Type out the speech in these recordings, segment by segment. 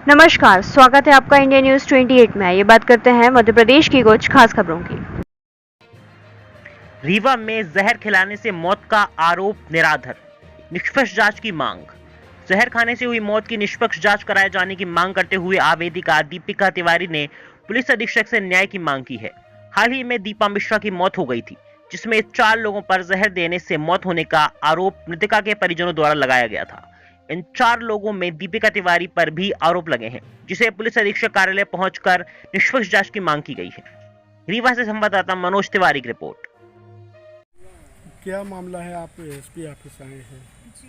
नमस्कार, स्वागत है आपका इंडिया न्यूज 28 में। ये बात करते हैं मध्य प्रदेश की कुछ खास खबरों की। रीवा में जहर खिलाने से मौत का आरोप निराधार, निष्पक्ष जांच की मांग। जहर खाने से हुई मौत की निष्पक्ष जांच कराए जाने की मांग करते हुए आवेदिका दीपिका तिवारी ने पुलिस अधीक्षक से न्याय की मांग की है। हाल ही में दीपा मिश्रा की मौत हो गई थी, जिसमें 4 लोगों पर जहर देने से मौत होने का आरोप मृतका के परिजनों द्वारा लगाया गया था। इन 4 लोगों में दीपिका तिवारी पर भी आरोप लगे हैं, जिसे पुलिस अधीक्षक कार्यालय पहुंचकर निष्पक्ष जांच की मांग की गई है। रीवा से संवाददाता मनोज तिवारी की रिपोर्ट। क्या मामला है? आप एसपी ऑफिस आए हैं? जी,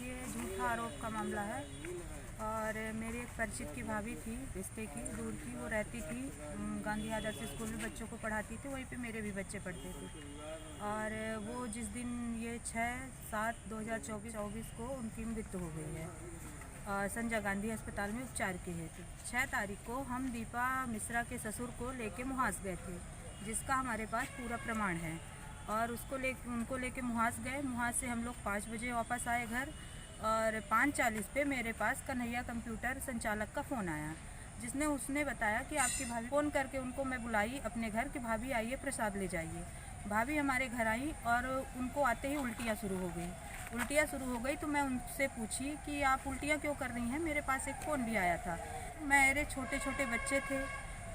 ये झूठा आरोप का मामला है। और मेरी एक परिचित की भाभी थी, रिश्ते की, दूर की, वो रहती थी गांधी आदर्श स्कूल में, बच्चों को पढ़ाती थी, वहीं पे मेरे भी बच्चे पढ़ते थे। और वो जिस दिन ये 6/7/2024 को उनकी मृत्यु हो गई है संजय गांधी अस्पताल में उपचार के हेतु। 6 तारीख को हम दीपा मिश्रा के ससुर को लेके मुहास गए थे, जिसका हमारे पास पूरा प्रमाण है। और उनको लेके मुहास गए। मुहास से हम लोग 5 बजे वापस आए घर, और 5:40 पे मेरे पास कन्हैया कंप्यूटर संचालक का फ़ोन आया, उसने बताया कि आपकी भाभी, फ़ोन करके उनको मैं बुलाई अपने घर कि भाभी आइए, प्रसाद ले जाइए। भाभी हमारे घर आई और उनको आते ही उल्टियाँ शुरू हो गई। तो मैं उनसे पूछी कि आप उल्टियाँ क्यों कर रही हैं? मेरे पास एक फ़ोन भी आया था। मेरे छोटे छोटे बच्चे थे,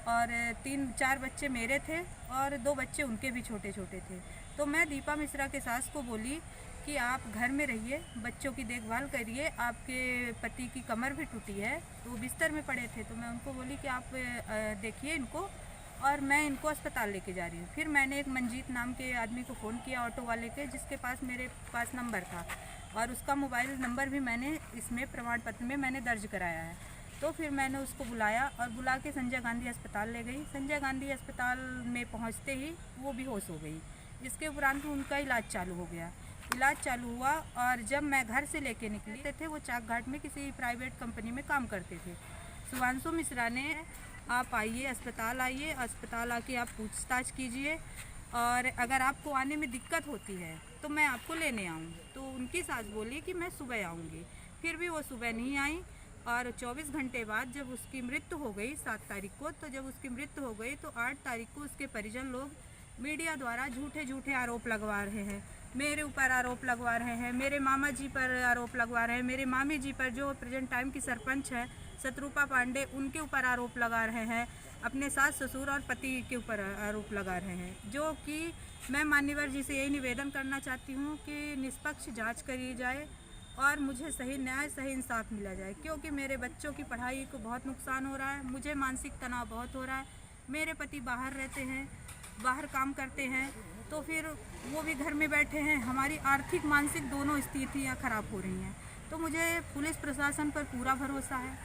और 3-4 बच्चे मेरे थे, और 2 बच्चे उनके भी छोटे छोटे थे। तो मैं दीपा मिश्रा के सास को बोली कि आप घर में रहिए, बच्चों की देखभाल करिए, आपके पति की कमर भी टूटी है, तो वो बिस्तर में पड़े थे। तो मैं उनको बोली कि आप देखिए इनको, और मैं इनको अस्पताल लेके जा रही हूँ। फिर मैंने एक मंजीत नाम के आदमी को फ़ोन किया, ऑटो वाले के, जिसके पास मेरे पास नंबर था, और उसका मोबाइल नंबर भी मैंने इसमें प्रमाण पत्र में मैंने दर्ज कराया है। तो फिर मैंने उसको बुलाया, और बुला के संजय गांधी अस्पताल ले गई। संजय गांधी अस्पताल में पहुंचते ही वो बेहोश हो गई। इसके उपरांत उनका इलाज चालू हुआ। और जब मैं घर से लेके निकली थे, वो चाक घाट में किसी प्राइवेट कंपनी में काम करते थे। शुभांशु मिश्रा ने, आप आइए, अस्पताल आके आप पूछताछ कीजिए, और अगर आपको आने में दिक्कत होती है तो मैं आपको लेने आऊँ। तो उनकी सास बोली कि मैं सुबह आऊँगी। फिर भी वो सुबह नहीं आई, और 24 घंटे बाद जब उसकी मृत्यु हो गई 7 तारीख को, तो जब उसकी मृत्यु हो गई तो 8 तारीख को उसके परिजन लोग मीडिया द्वारा झूठे आरोप लगवा रहे हैं। मेरे ऊपर आरोप लगवा रहे हैं, मेरे मामा जी पर आरोप लगवा रहे हैं, मेरे मामी जी पर, जो प्रेजेंट टाइम की सरपंच है शत्रुपा पांडे, उनके ऊपर आरोप लगा रहे हैं। अपने सास ससुर और पति के ऊपर आरोप लगा रहे हैं। जो कि मैं मान्यवर जी से यही निवेदन करना चाहती हूँ कि निष्पक्ष जाँच करी जाए, और मुझे सही न्याय, सही इंसाफ मिला जाए, क्योंकि मेरे बच्चों की पढ़ाई को बहुत नुकसान हो रहा है, मुझे मानसिक तनाव बहुत हो रहा है। मेरे पति बाहर रहते हैं, बाहर काम करते हैं, तो फिर वो भी घर में बैठे हैं। हमारी आर्थिक मानसिक दोनों स्थितियाँ खराब हो रही हैं। तो मुझे पुलिस प्रशासन पर पूरा भरोसा है,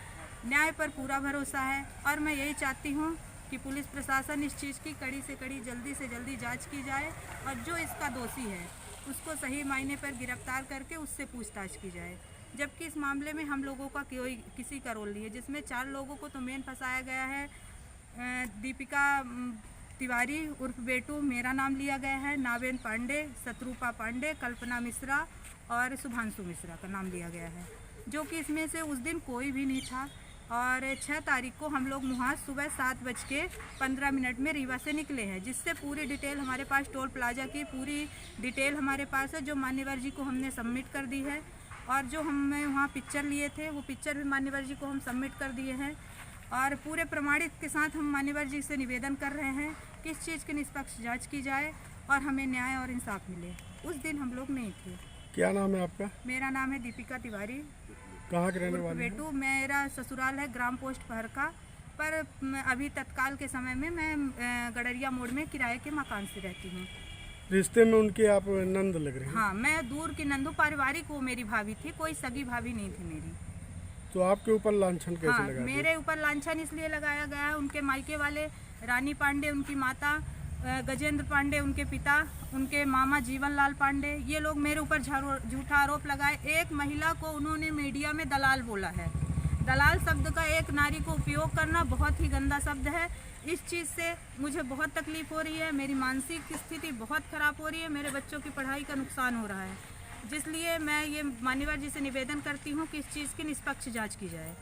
न्याय पर पूरा भरोसा है, और मैं यही चाहती हूँ कि पुलिस प्रशासन इस चीज़ की कड़ी से कड़ी, जल्दी से जल्दी जाँच की जाए, और जो इसका दोषी है उसको सही मायने पर गिरफ्तार करके उससे पूछताछ की जाए। जबकि इस मामले में हम लोगों का किसी का रोल नहीं है, जिसमें 4 लोगों को तो मेन फंसाया गया है। दीपिका तिवारी उर्फ बेटू, मेरा नाम लिया गया है, नावेन पांडे, शत्रुपा पांडे, कल्पना मिश्रा और शुभांशु मिश्रा का नाम लिया गया है, जो कि इसमें से उस दिन कोई भी नहीं था। और 6 तारीख को हम लोग मुहास सुबह 7:15 में रीवा से निकले हैं, जिससे पूरी डिटेल हमारे पास, टोल प्लाजा की पूरी डिटेल हमारे पास है, जो मान्यवर जी को हमने सबमिट कर दी है। और जो हमने वहाँ पिक्चर लिए थे, वो पिक्चर भी मान्यवर जी को हम सबमिट कर दिए हैं। और पूरे प्रमाणित के साथ हम मान्यवर जी से निवेदन कर रहे हैं कि इस चीज़ की निष्पक्ष जाँच की जाए और हमें न्याय और इंसाफ मिले। उस दिन हम लोग नहीं थे। क्या नाम है आपका? मेरा नाम है दीपिका तिवारी। कहाँ के रहने वाले हैं? बेटू, मेरा ससुराल है ग्राम पोस्ट पहरका, पर अभी तत्काल के समय में मैं गडरिया मोड़ में किराए के मकान से रहती हूँ। रिश्ते में उनके आप नंद लग रहे हैं? हाँ, मैं दूर की नंदू, पारिवारिक वो मेरी भाभी थी, कोई सगी भाभी नहीं थी मेरी। तो आपके ऊपर लांछन कैसे हाँ, लगा? मेरे ऊपर लांछन इसलिए लगाया गया है, उनके मायके वाले रानी पांडे, उनकी माता गजेंद्र पांडे, उनके पिता, उनके मामा जीवनलाल पांडे, ये लोग मेरे ऊपर झूठा आरोप लगाए। एक महिला को उन्होंने मीडिया में दलाल बोला है। दलाल शब्द का एक नारी को उपयोग करना बहुत ही गंदा शब्द है। इस चीज़ से मुझे बहुत तकलीफ हो रही है, मेरी मानसिक स्थिति बहुत ख़राब हो रही है, मेरे बच्चों की पढ़ाई का नुकसान हो रहा है। जिसलिए मैं ये मान्यवर जी से निवेदन करती हूँ कि इस चीज़ की निष्पक्ष जाँच की जाए।